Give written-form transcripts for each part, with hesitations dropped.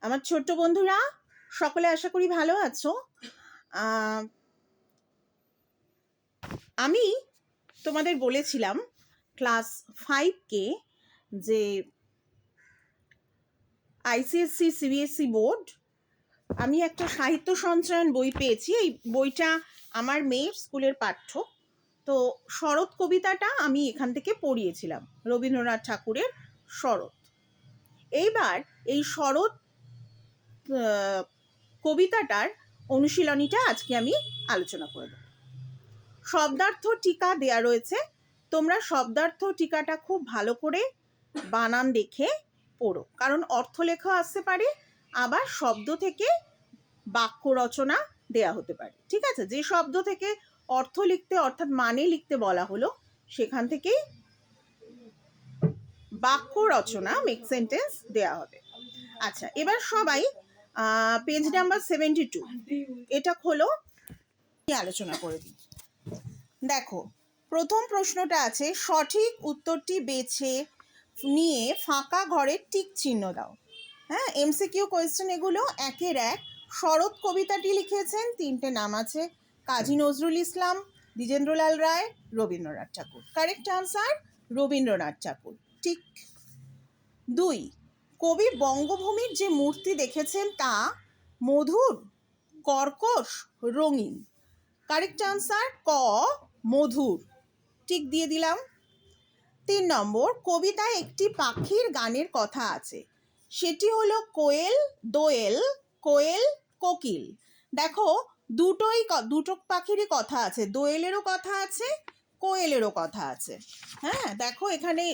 আমার ছোট্ট বন্ধুরা সকলে আশা করি ভালো আছো। আমি তোমাদের বলেছিলাম ক্লাস 5কে যে আইসিএসসি সিবিএসসি বোর্ড আমি একটা সাহিত্য সঞ্চয়ন বই পেয়েছি। এই বইটা আমার মেয়ের স্কুলের পাঠ্য। তো শরৎ কবিতাটা আমি এখান থেকে পড়িয়েছিলাম, রবীন্দ্রনাথ ঠাকুরের শরৎ। এইবার এই শরৎ কবিতাটার অনুশীলনীটা আজকে আমি আলোচনা করব। শব্দার্থ টিকা দেয়া রয়েছে, তোমরা শব্দার্থ টিকাটা খুব ভালো করে বানান দেখে পড়ো, কারণ অর্থলেখা আসতে পারে, আবার শব্দ থেকে বাক্য রচনা দেয়া হতে পারে। ঠিক আছে, যে শব্দ থেকে অর্থ লিখতে অর্থাৎ মানে লিখতে বলা হলো সেখান থেকেই বাক্য রচনা মেক সেন্টেন্স দেয়া হবে। আচ্ছা, এবার সবাই পেজ নাম্বার 72 এটা খোলো, আলোচনা করে দিই। দেখো, প্রথম প্রশ্নটা আছে, সঠিক উত্তরটি বেছে নিয়ে ফাঁকা ঘরে টিক চিহ্ন দাও। হ্যাঁ, এমসিকিউ কোয়েশ্চেন এগুলো, একের এক। শরৎ কবিতাটি লিখেছেন, তিনটে নাম আছে, কাজী নজরুল ইসলাম, দ্বিজেন্দ্রলাল রায়, রবীন্দ্রনাথ ঠাকুর। কারেক্ট আনসার রবীন্দ্রনাথ ঠাকুর। ঠিক। 2, কবি বঙ্গভূমির যে মূর্তি দেখেছেন তা মধুর, কর্কশ, রঙিন। কারেক্ট আনসার ক, মধুর। ঠিক দিয়ে দিলাম। 3 নম্বর, কবিতায় একটি পাখির গানের কথা আছে, সেটি হলো কোয়েল, দোয়েল, কোয়েল, কোকিল। দেখো, দুটো পাখিরই কথা আছে, দোয়েলেরও কথা আছে, কোয়েলেরও কথা আছে। হ্যাঁ, দেখো এখানে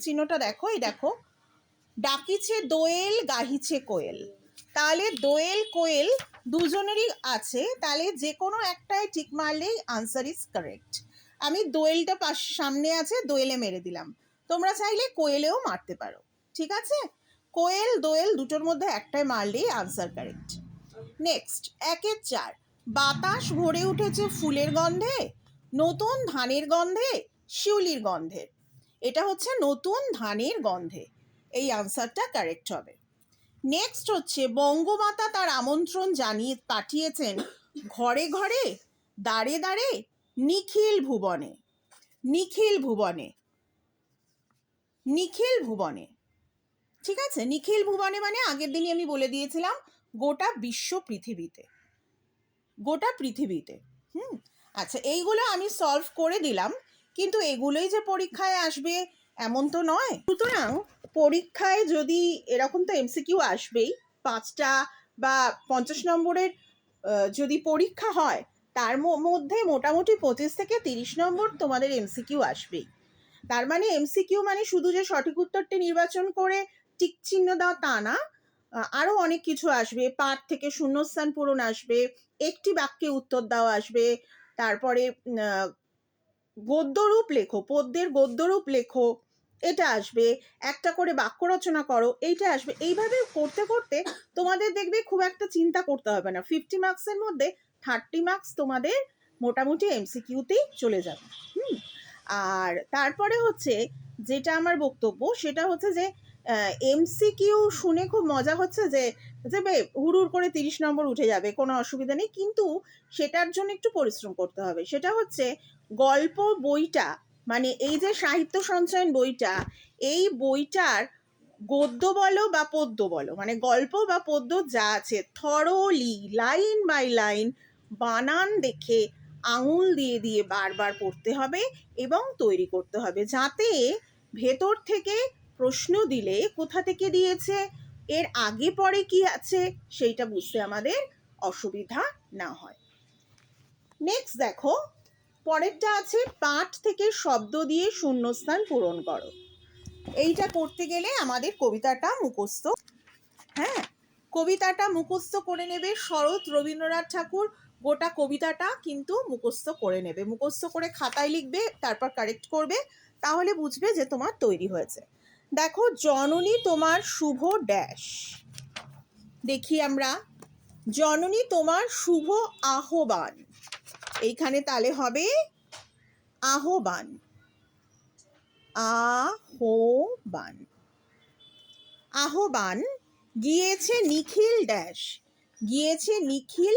চিহ্নটা দেখো, এই দেখো, ডাকিছে দোয়েল, গাহিছে কোয়েল। তাহলে দোয়েল কোয়েল দুজনেরই আছে, তাহলে যে কোনো একটায় টিক মারলেই আনসার ইজ কারেক্ট। আমি দোয়েলটা সামনে আছে, দোয়েলে মেরে দিলাম, তোমরা চাইলে কোয়েলেও মারতে পারো। ঠিক আছে, কোয়েল দোয়েল দুটোর মধ্যে একটাই মারলেই আনসার কারেক্ট। নেক্সট, 1-এর 4, বাতাস ভরে উঠেছে ফুলের গন্ধে, নতুন ধানের গন্ধে, শিউলির গন্ধে। এটা হচ্ছে নতুন ধানের গন্ধে, এই আনসারটা কারেক্ট হবে। নেক্সট হচ্ছে, বঙ্গমাতা তার আমন্ত্রণ জানিয়ে পাঠিয়েছেন ঘরে ঘরে, দাঁড়ে দাঁড়ে, নিখিল ভুবনে। নিখিল ভুবনে, নিখিল ভুবনে। ঠিক আছে, নিখিল ভুবনে মানে আগের দিনই আমি বলে দিয়েছিলাম গোটা বিশ্ব পৃথিবীতে, গোটা পৃথিবীতে। আচ্ছা, এইগুলো আমি সলভ করে দিলাম, কিন্তু এগুলোই যে পরীক্ষায় আসবে এমন তো নয়। সুতরাং পরীক্ষায় যদি এরকম, তো এমসিকিউ আসবেই, 5টা বা 50 নম্বরের যদি পরীক্ষা হয় তার মধ্যে মোটামুটি 25 থেকে 30 নম্বর তোমাদের এমসিকিউ আসবেই। তার মানে এমসিকিউ মানে শুধু যে সঠিক উত্তরটি নির্বাচন করে টিক চিহ্ন দাও তা না, আরও অনেক কিছু আসবে। পাঠ থেকে শূন্যস্থান পূরণ আসবে, একটি বাক্যে উত্তর দেওয়া আসবে, তারপরে গদ্যরূপ লেখো, পদ্যের গদ্যরূপ লেখো, এটা আসবে, একটা করে বাক্য রচনা করো, এইটা আসবে। এইভাবে করতে করতে তোমাদের দেখবে খুব একটা চিন্তা করতে হবে না, 50 মার্কসের মধ্যে 30 মার্কস তোমাদের মোটামুটি এমসিকিউতেই চলে যাবে। আর তারপরে হচ্ছে যেটা আমার বক্তব্য, সেটা হচ্ছে যে এমসিকিউ শুনে খুব মজা হচ্ছে যে হুড়ুর করে 30 নম্বর উঠে যাবে, কোনো অসুবিধা নেই, কিন্তু সেটার জন্য একটু পরিশ্রম করতে হবে। সেটা হচ্ছে গল্প বইটা, মানে এই যে সাহিত্য সঞ্চয়ন বইটা, এই বইটার গদ্য বলো বা পদ্য বলো, মানে গল্প বা পদ্য যা আছে, থরোলি লাইন বাই লাইন বানান দেখে আঙুল দিয়ে দিয়ে বারবার পড়তে হবে এবং তৈরি করতে হবে, যাতে ভেতর থেকে প্রশ্ন দিলে কোথা থেকে দিয়েছে, এর আগে পরে কি আছে, সেইটা বুঝতে আমাদের অসুবিধা না হয়। নেক্সট দেখো, পরেরটা আছে, পাঠ থেকে শব্দ দিয়ে শূন্যস্থান পূরণ করো। এইটা করতে গেলে আমাদের কবিতাটা মুখস্থ, হ্যাঁ, কবিতাটা মুখস্থ করে নেবে। শরৎ রবীন্দ্রনাথ ঠাকুর গোটা কবিতাটা কিন্তু মুখস্থ করে নেবে, মুখস্থ করে খাতায় লিখবে, তারপর কারেক্ট করবে, তাহলে বুঝবে যে তোমার তৈরি হয়েছে। দেখো, জননী তোমার শুভ ড্যাশ, দেখি আমরা, জননী তোমার শুভ আহ্বান, এইখানে তাহলে হবে আহ্বান, আহ্বান, আহ্বান। গিয়েছে নিখিল ড্যাশ, গিয়েছে নিখিল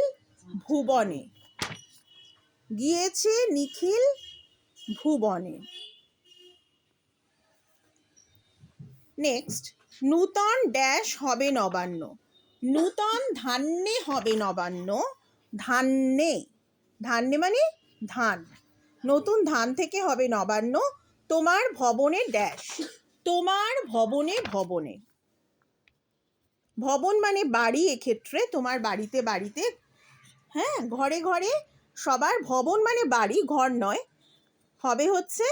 ভুবনে, গিয়েছে নিখিল ভুবনে। নেক্সট, নূতন ড্যাশ হবে নবান্ন, নূতন ধান্যে হবে নবান্ন, ধান্যে, ধান্যে মানে ধান, নতুন ধান থেকে হবে নবান্ন, তোমার ভবনে ড্যাশ, তোমার ভবনে, ভবনে, ভবন মানে বাড়ি, এক্ষেত্রে তোমার বাড়িতে বাড়িতে, হ্যাঁ, ঘরে ঘরে সবার, ভবন মানে বাড়ি, ঘর নয়, হবে হচ্ছে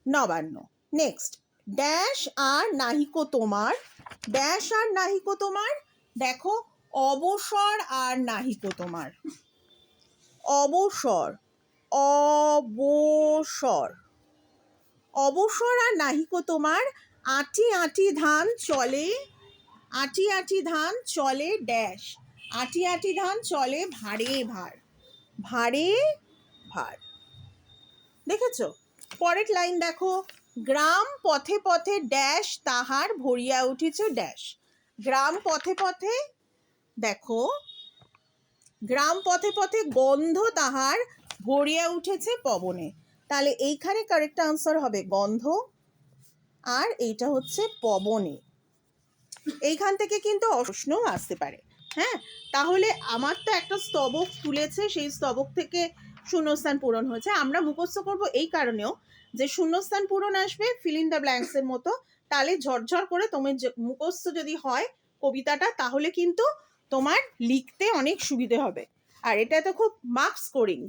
নবান্ন। নেক্সট, ড্যাশ আর নাহিকো তোমার, ড্যাশ আর নাহিকো তোমার, দেখো অবসর আর নাহিকো তোমার, অবসর, অবসর, অবসর আর নাহিকো তোমার, আঁটি আঁটি ধান চলে, আঁটি আঁটি ধান চলে ড্যাশ, আঁটি আঁটি ধান চলে ভারে ভার, ভারে ভার। দেখেছো? পরের লাইন দেখো, গ্রাম পথে পথে ড্যাশ তাহার ভরিয়া উঠেছে ড্যাশ, গ্রাম পথে পথে, দেখো গ্রাম পথে পথে গন্ধ তাহার ভরিয়া উঠেছে পবনে, তাহলে এইখানে কারেক্ট আনসার হবে গন্ধ, আর এইটা হচ্ছে পবনে। এইখান থেকে কিন্তু প্রশ্নও আসতে পারে। হ্যাঁ, তাহলে আমার তো একটা স্তবক তুলেছে, সেই স্তবক থেকে শূন্যস্থান পূরণ হয়েছে। আমরা মুখস্থ করব এই কারণেও যে শূন্যস্থান পূরণ আসবে ফিল ইন দ্য ব্ল্যাঙ্কসের মতো, তাহলে ঝরঝর করে তোমার মুখস্থ যদি হয় কবিতাটা, তাহলে কিন্তু তোমার লিখতে অনেক সুবিধে হবে। আর এটা তো খুব মার্কস স্কোরিং,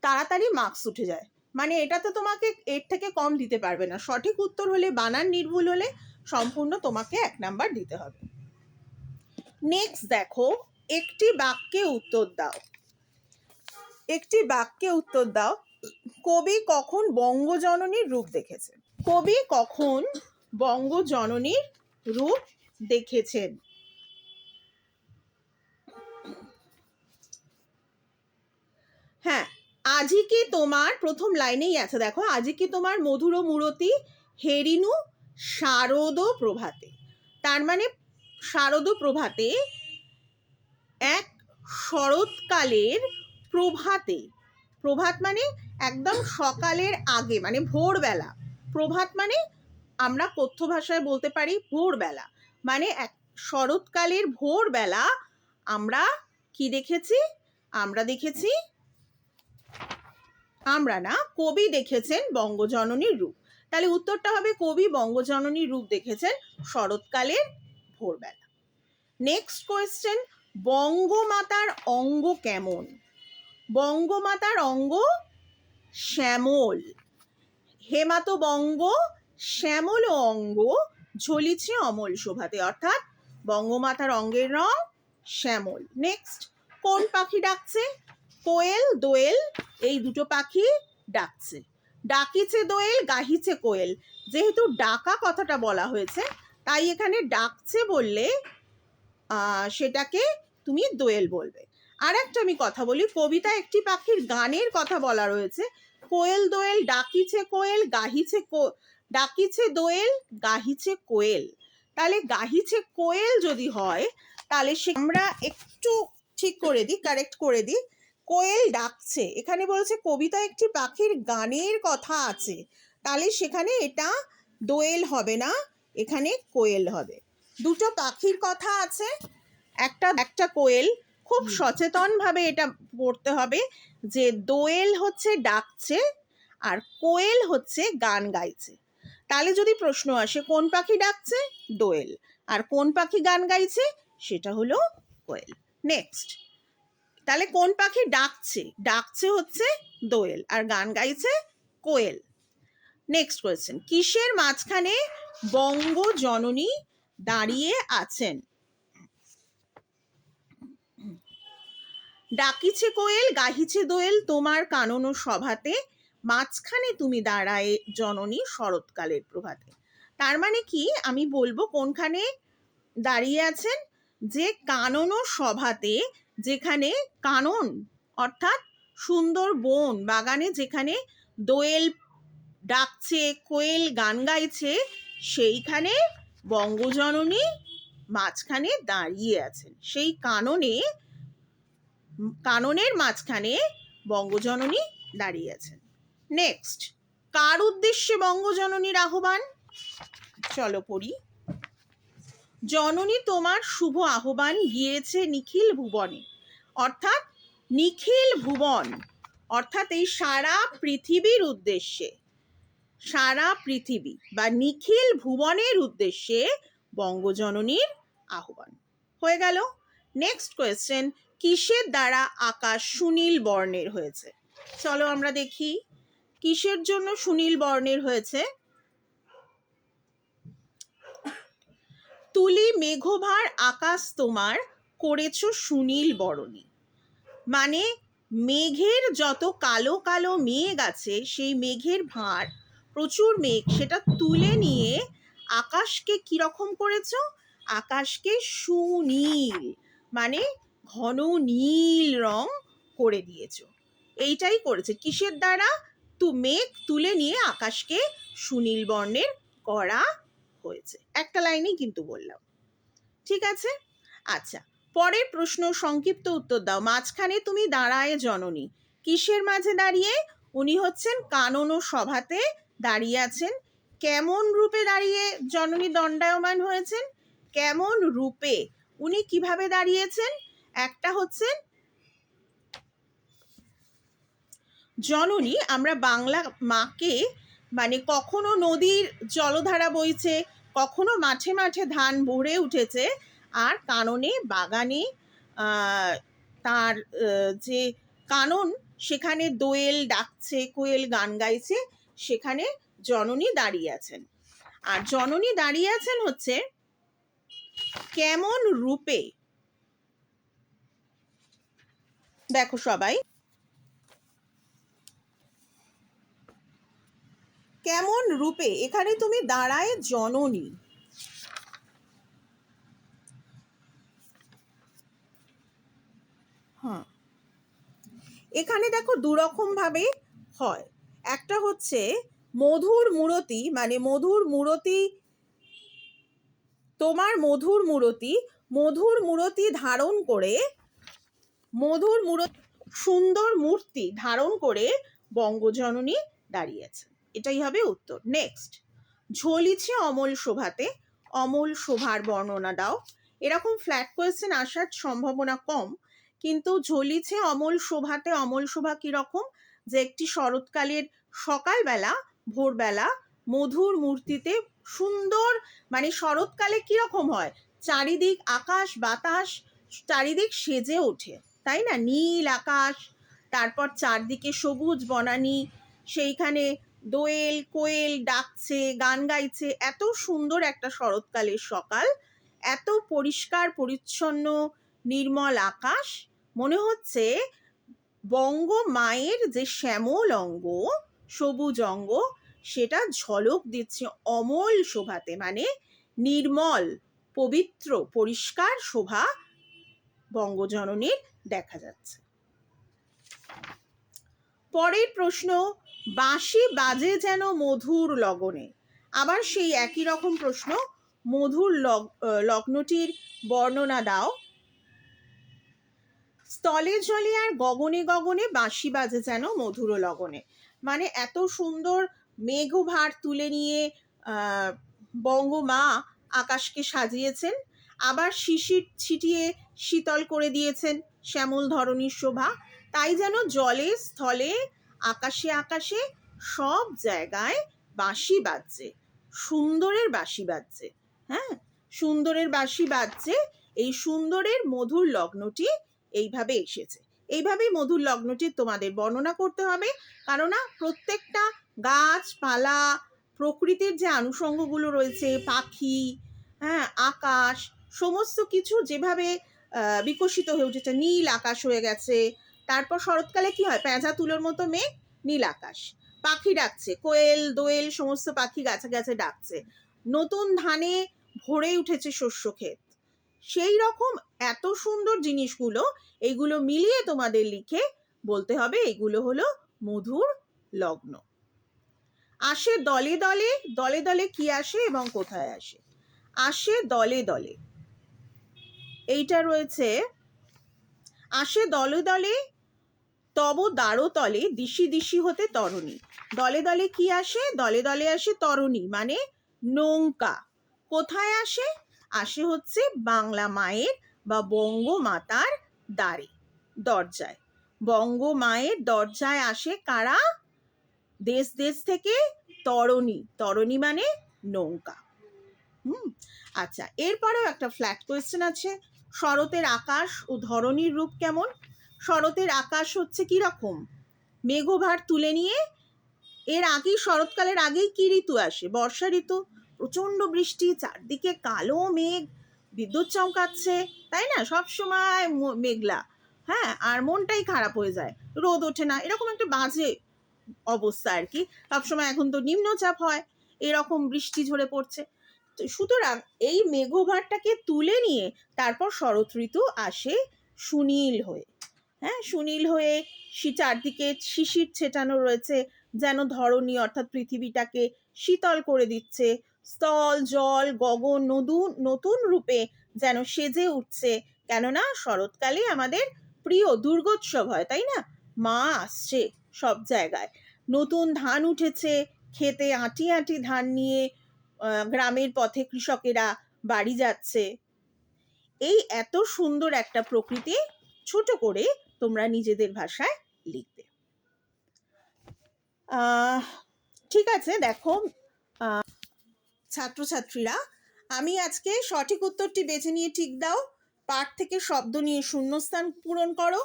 তাড়াতাড়ি মার্কস উঠে যায়, মানে এটা তো তোমাকে এর থেকে কম দিতে পারবে না। সঠিক উত্তর হলে, বানান নির্ভুল হলে সম্পূর্ণ তোমাকে 1 নাম্বার দিতে হবে। নেক্সট দেখো, একটি বাক্যে উত্তর দাও, একটি বাক্যে উত্তর দাও, কবি কখন বঙ্গজননীর রূপ দেখেছেন, কবি কখন বঙ্গজননীর রূপ দেখেছেন। হ্যাঁ, আজি কি তোমার, প্রথম লাইনেই আছে দেখো, আজি কি তোমার মধুর মূরতি হেরিনু শারদ প্রভাতে, তার মানে শারদ প্রভাতে, এক শরৎকালের প্রভাতে, প্রভাত মানে একদম সকালের আগে, মানে ভোরবেলা, প্রভাত মানে আমরা কথ্য ভাষায় বলতে পারি ভোরবেলা, মানে এক শরৎকালের ভোরবেলা আমরা কি দেখেছি, আমরা দেখেছি, আমরা না, কবি দেখেছেন বঙ্গজননীর রূপ, তাহলে উত্তরটা হবে কবি বঙ্গজননীর রূপ দেখেছেন শরৎকালের ভোরবেলা। নেক্সট কোয়েশ্চেন, বঙ্গমাতার অঙ্গ কেমন, বঙ্গমাতার অঙ্গ শ্যামল, হেমাত বঙ্গ শ্যামল অঙ্গ ঝলিছে অমল শোভাতে, অর্থাৎ বঙ্গমাতার অঙ্গের রং শ্যামল। নেক্সট, কোন পাখি ডাকছে, কোয়েল দোয়েল, এই দুটো পাখি ডাকছে, ডাকিছে দোয়েল গাহিছে কোয়েল, যেহেতু ডাকা কথাটা বলা হয়েছে তাই এখানে ডাকছে বললে সেটাকে তুমি দোয়েল বলবে। আর একটা আমি কথা বলি, কবিতা একটি পাখির গানের কথা বলা রয়েছে, কোয়েল দোয়েল ডাকিছে কোয়েল গাহিছে, ডাকিছে দোয়েল গাহিছে কোয়েল, তাহলে গাহিছে কোয়েল যদি হয় তাহলে সে আমরা একটু ঠিক করে দিই, কারেক্ট করে দিই, কোয়েল ডাকছে, এখানে বলছে কবিতা একটি পাখির গানের কথা আছে, তাহলে সেখানে এটা দোয়েল হবে না, এখানে কোয়েল হবে। দুটো পাখির কথা আছে, একটা কোয়েল, খুব সচেতনভাবে এটা পড়তে হবে যে দোয়েল হচ্ছে ডাকছে আর কোয়েল হচ্ছে গান গাইছে, তাহলে যদি প্রশ্ন আসে কোন পাখি ডাকছে, দোয়েল, আর কোন পাখি গান গাইছে, সেটা হলো কোয়েল। নেক্সট, তাহলে কোন পাখি ডাকছে, ডাকছে হচ্ছে দোয়েল আর গান গাইছে কোয়েল। নেক্সট কোয়েশ্চেন, কিসের মাঝখানে বঙ্গজননী দাঁড়িয়ে আছেন, ডাকিছে কোয়েল গাহিছে দোয়েল তোমার কানন সভাতে, মাঝখানে তুমি দাঁড়ায় জননী শরৎকালের প্রভাতে, তার মানে কি আমি বলবো কোনখানে দাঁড়িয়ে আছেন, যে কানন সভাতে, যেখানে কানন অর্থাৎ সুন্দর বন বাগানে যেখানে দোয়েল ডাকছে কোয়েল গান গাইছে, সেইখানে বঙ্গজননী মাঝখানে দাঁড়িয়ে আছেন। সেই কাননের মাঝখানে বঙ্গজননী দাঁড়িয়ে আছেন। নেক্সট, কার উদ্দেশ্যে বঙ্গজননীর আহ্বান? চলো পড়ি। জননী তোমার শুভ আহ্বান গিয়েছে নিখিল ভুবনে। অর্থাৎ নিখিল ভুবন অর্থাৎ এই সারা পৃথিবীর উদ্দেশ্যে, সারা পৃথিবী বা নিখিল ভুবনের উদ্দেশ্যে বঙ্গজননীর আহ্বান। হয়ে গেল। নেক্সট কোয়েশ্চেন, কিসের দ্বারা আকাশ সুনীল বর্ণের হয়েছে? চলো আমরা দেখি কিসের জন্য সুনীল বর্ণের হয়েছে। তুলি মেঘভার আকাশ তোমার করেছ সুনীল বরণী। মানে মেঘের যত কালো কালো মেঘ আছে, সেই মেঘের ভার, প্রচুর মেঘ, সেটা তুলে নিয়ে আকাশকে কিরকম করেছ? আকাশকে সুনীল মানে ঘন নীল রং করে দিয়েছ। এইটাই করেছে। কিসের দ্বারা? মেঘ তুলে নিয়ে আকাশকে সুনীল বর্ণের করা হয়েছে। একটা লাইনেই কিন্তু বললাম। ঠিক আছে। আচ্ছা, পরের প্রশ্ন, সংক্ষিপ্ত উত্তর দাও। মাঝখানে তুমি দাঁড়ায় জননী, কিসের মাঝে দাঁড়িয়ে? উনি হচ্ছেন কানন সভাতে দাঁড়িয়ে আছেন। কেমন রূপে দাঁড়িয়ে জননী দণ্ডায়মান হয়েছেন? কেমন রূপে, উনি কিভাবে দাঁড়িয়েছেন? একটা হচ্ছেন জননী, আমরা বাংলা মাকে মানে কখনো নদীর জলধারা বইছে, কখনো মাঠে মাঠে ধান ভরে উঠেছে, আর কাননে বাগানে তার যে কানন, সেখানে দোয়েল ডাকছে, কোয়েল গান গাইছে, সেখানে জননী দাঁড়িয়ে আছেন। আর জননী দাঁড়িয়ে আছেন হচ্ছে কেমন রূপে? দেখো সবাই, কেমন রূপে, এখানে তুমি দাঁড়ায় জননী। হ্যাঁ, এখানে দেখো দুরকম ভাবে হয়। একটা হচ্ছে মধুর মূরতি, মানে মধুর মূরতি, তোমার মধুর মূরতি ধারণ করে, সুন্দর মূর্তি ধারণ করে বঙ্গজননী দাঁড়িয়েছে। এটাই হবে উত্তর। নেক্সট, ঝলিছে অমল শোভাতে, অমল শোভার বর্ণনা দাও। এরকম ফ্ল্যাট কোয়েশ্চেন আসার সম্ভাবনা কম, কিন্তু ঝলিছে অমল শোভাতে, অমল শোভা কিরকম? যে একটি শরৎকালের সকালবেলা, ভোরবেলা মধুর মূর্তিতে সুন্দর, মানে শরৎকালে কিরকম হয়, চারিদিক আকাশ বাতাস চারিদিক সেজে ওঠে, তাই না? নীল আকাশ, তারপর চারদিকে সবুজ বনানী, সেইখানে দোয়েল কোয়েল ডাকছে, গান গাইছে। এত সুন্দর একটা শরৎকালের সকাল, এত পরিষ্কার পরিচ্ছন্ন নির্মল আকাশ, মনে হচ্ছে বঙ্গ মায়ের যে শ্যামল অঙ্গ, সবুজ অঙ্গ, সেটা ঝলক দিচ্ছে অমল শোভাতে, মানে নির্মল পবিত্র পরিষ্কার শোভা বঙ্গজননীর দেখা যাচ্ছে। পরের প্রশ্ন, বাঁশি বাজে যেন মধুর লগনে। আবার সেই একই রকম প্রশ্ন, মধুর লগ্নটির বর্ণনা দাও। স্থলে জলে আর গগনে গগনে বাঁশি বাজে যেন মধুর লগনে। মানে এত সুন্দর মেঘভার তুলে নিয়ে বঙ্গমা আকাশকে সাজিয়েছেন, আবার শিশির ছিটিয়ে শীতল করে দিয়েছেন শ্যামল ধরণীর শোভা। তাই যেন জলে স্থলে আকাশে আকাশে সব জায়গায় বাঁশি বাজছে, সুন্দরের বাঁশি বাজছে। হ্যাঁ, সুন্দরের বাঁশি বাজছে। এই সুন্দরের মধুর লগ্নটি এইভাবে এসেছে। এইভাবেই মধুর লগ্নটির তোমাদের বর্ণনা করতে হবে, কারণ প্রত্যেকটা গাছপালা, প্রকৃতির যে আনুষঙ্গগুলো রয়েছে, পাখি, হ্যাঁ, আকাশ, সমস্ত কিছু যেভাবে বিকশিত হয়ে উঠেছে, নীল আকাশ হয়ে গেছে। তারপর শরৎকালে কি হয়, পেঁজা তুলোর মতো মেঘ, নীল আকাশ, পাখি ডাকছে, কোয়েল দোয়েল সমস্ত পাখি গাছে গাছে ডাকছে, নতুন ধানে ভরে উঠেছে শস্য ক্ষেত। সেই রকম এত সুন্দর জিনিসগুলো, এইগুলো মিলিয়ে তোমাদের লিখে বলতে হবে এইগুলো হলো মধুর লগ্ন। আসে দলে দলে, দলে দলে কি আসে এবং কোথায় আসে? আসে দলে দলে। এইটা রয়েছে আসে দলে দলে তব দ্বারো তলে দিশি দিশি হতে তরণী। দলে দলে কি আসে? দলে দলে আসে তরণী, মানে নৌকা। কোথায় আসে? আসে হচ্ছে বাংলা মায়ের বা বঙ্গমাতার দ্বারে, দরজায়। বঙ্গমায়ের দরজায় আসে কারা? দেশ দেশ থেকে তরণী। তরণী মানে নৌকা। আচ্ছা, এরপরেও একটা ফ্ল্যাট কোয়েশ্চেন আছে। শরতের আকাশ ও ধরণীর রূপ কেমন? শরতের আকাশ হচ্ছে কি রকম? মেঘভার তুলে নিয়ে, এর আগেই শরৎকালের আগেই কি ঋতু আসে? বর্ষা ঋতু। প্রচন্ড বৃষ্টি, চারদিকে কালো মেঘ, বিদ্যুৎ চমকাচ্ছে, তাই না? সব সময় মেঘলা, হ্যাঁ, আর মনটাই খারাপ হয়ে যায়, রোদ ওঠে না, এরকম একটা বাজে অবস্থা আর কি। সবসময় এখন তো নিম্নচাপ হয়, এরকম বৃষ্টি ঝরে পড়ছে। সুতরাং এই মেঘভারটাকে তুলে নিয়ে তারপর শরৎ ঋতু আসে সুনীল হয়ে। হ্যাঁ, সুনীল হয়ে চারদিকে শিশির ছেটানো রয়েছে, যেন ধরণী অর্থাৎ পৃথিবীটাকে শীতল করে দিচ্ছে। স্থল জল গগন নতুন রূপে যেন সেজে উঠছে। কেননা শরৎকালে আমাদের প্রিয় দুর্গোৎসব হয়, তাই না? মা আসছে সব জায়গায়, নতুন ধান উঠেছে, খেতে আঁটি আঁটি ধান নিয়ে গ্রামের পথে কৃষকেরা বাড়ি যাচ্ছে। এই এত সুন্দর একটা প্রকৃতি ছোট করে তোমরা নিজেদের ভাষায় লিখবে। ঠিক আছে, দেখো ছাত্রছাত্রীরা, আমি আজকে সঠিক উত্তরটি বেছে নিয়ে ঠিক দাও। পাঠ থেকে শব্দ নিয়ে শূন্যস্থান পূরণ করো,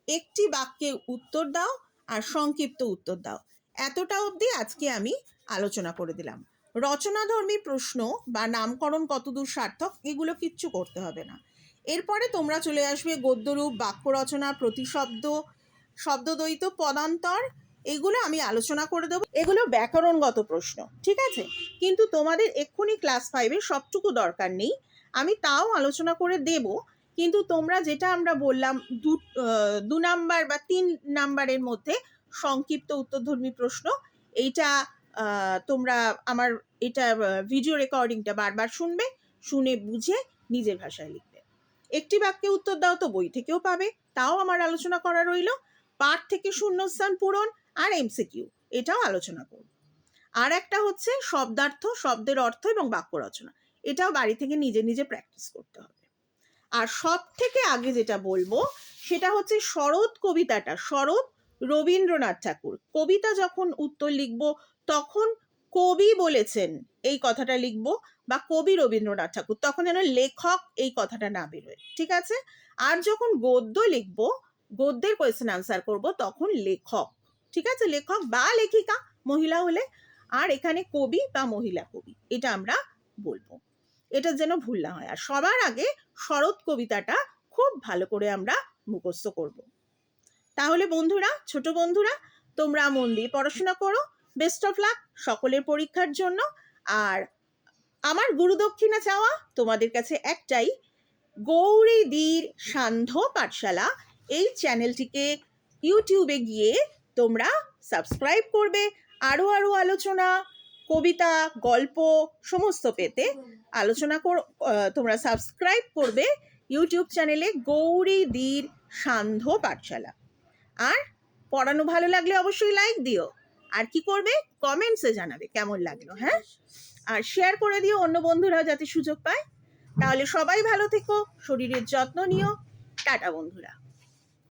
একটি বাক্যে উত্তর দাও, আর সংক্ষিপ্ত উত্তর দাও। এতটা অবধি আজকে আমি আলোচনা করে দিলাম। রচনাধর্মী প্রশ্ন বা নামকরণ কতদূর সার্থক, এগুলো কিচ্ছু করতে হবে না। এরপরে তোমরা চলে আসবে গদ্যরূপ, বাক্য রচনা, প্রতিশব্দ, শব্দদ্বৈত, পদান্তর, এগুলো আমি আলোচনা করে দেবো। এগুলো ব্যাকরণগত প্রশ্ন, ঠিক আছে? কিন্তু তোমাদের এক্ষুনি ক্লাস 5-এর সবটুকু দরকার নেই, আমি তাও আলোচনা করে দেব। কিন্তু তোমরা যেটা আমরা বললাম 2 নাম্বার বা 3 নাম্বারের মধ্যে সংক্ষিপ্ত উত্তরধর্মী প্রশ্ন, এইটা তোমরা আমার এটা ভিডিও রেকর্ডিংটা বারবার শুনবে, শুনে বুঝে নিজের ভাষায় লিখবে। একটি বাক্যে উত্তর দাও তো বই থেকেও পাবে, তাও আমার আলোচনা করা রইল। পাঠ থেকে শূন্যস্থান পূরণ আর এমসিকিউ, এটাও আলোচনা করব। আর একটা হচ্ছে শব্দার্থ, শব্দের অর্থ এবং বাক্য রচনা, এটাও বাড়ি থেকে নিজে নিজে প্র্যাকটিস করতে হবে। আর সব থেকে আগে যেটা বলবো সেটা হচ্ছে শরৎ কবিতাটা, শরৎ রবীন্দ্রনাথ ঠাকুর। কবিতা যখন উত্তর লিখব তখন কবি বলেছেন এই কথাটা লিখব, বা কবি রবীন্দ্রনাথ ঠাকুর, তখন যেন লেখক এই কথাটা না বেরোয়, ঠিক আছে? আর যখন গদ্য লিখব, গদ্যের কোয়েশ্চেন আনসার করব, তখন লেখক, ঠিক আছে? লেখক বা লেখিকা মহিলা হলে, আর এখানে কবি বা মহিলা কবি, এটা আমরা বলবো, এটা যেন ভুল না হয়। আর সবার আগে শরৎ কবিতাটা খুব ভালো করে আমরা মুখস্থ করব। তাহলে বন্ধুরা, ছোট বন্ধুরা, তোমরা মন দিয়ে পড়াশোনা করো। বেস্ট অফ লাক সকলের পরীক্ষার জন্য। আর আমার গুরুদক্ষিণা চাওয়া তোমাদের কাছে একটাই, গৌরীদির সান্ধ্য পাঠশালা এই চ্যানেলটিকে ইউটিউবে গিয়ে তোমরা সাবস্ক্রাইব করবে। আরও আরও আলোচনা, কবিতা, গল্প সমস্ত পেতে আলোচনা তোমরা সাবস্ক্রাইব করবে ইউটিউব চ্যানেলে গৌরীদির সান্ধ্য পাঠশালা। আর পড়ানো ভালো লাগলে অবশ্যই লাইক দিও, আর কি করবে, কমেন্টসে জানাবে কেমন লাগলো, হ্যাঁ? আর শেয়ার করে দিও অন্য বন্ধুরাও যাতে সুযোগ পায়। তাহলে সবাই ভালো থেকো, শরীরের যত্ন নিও। টাটা বন্ধুরা।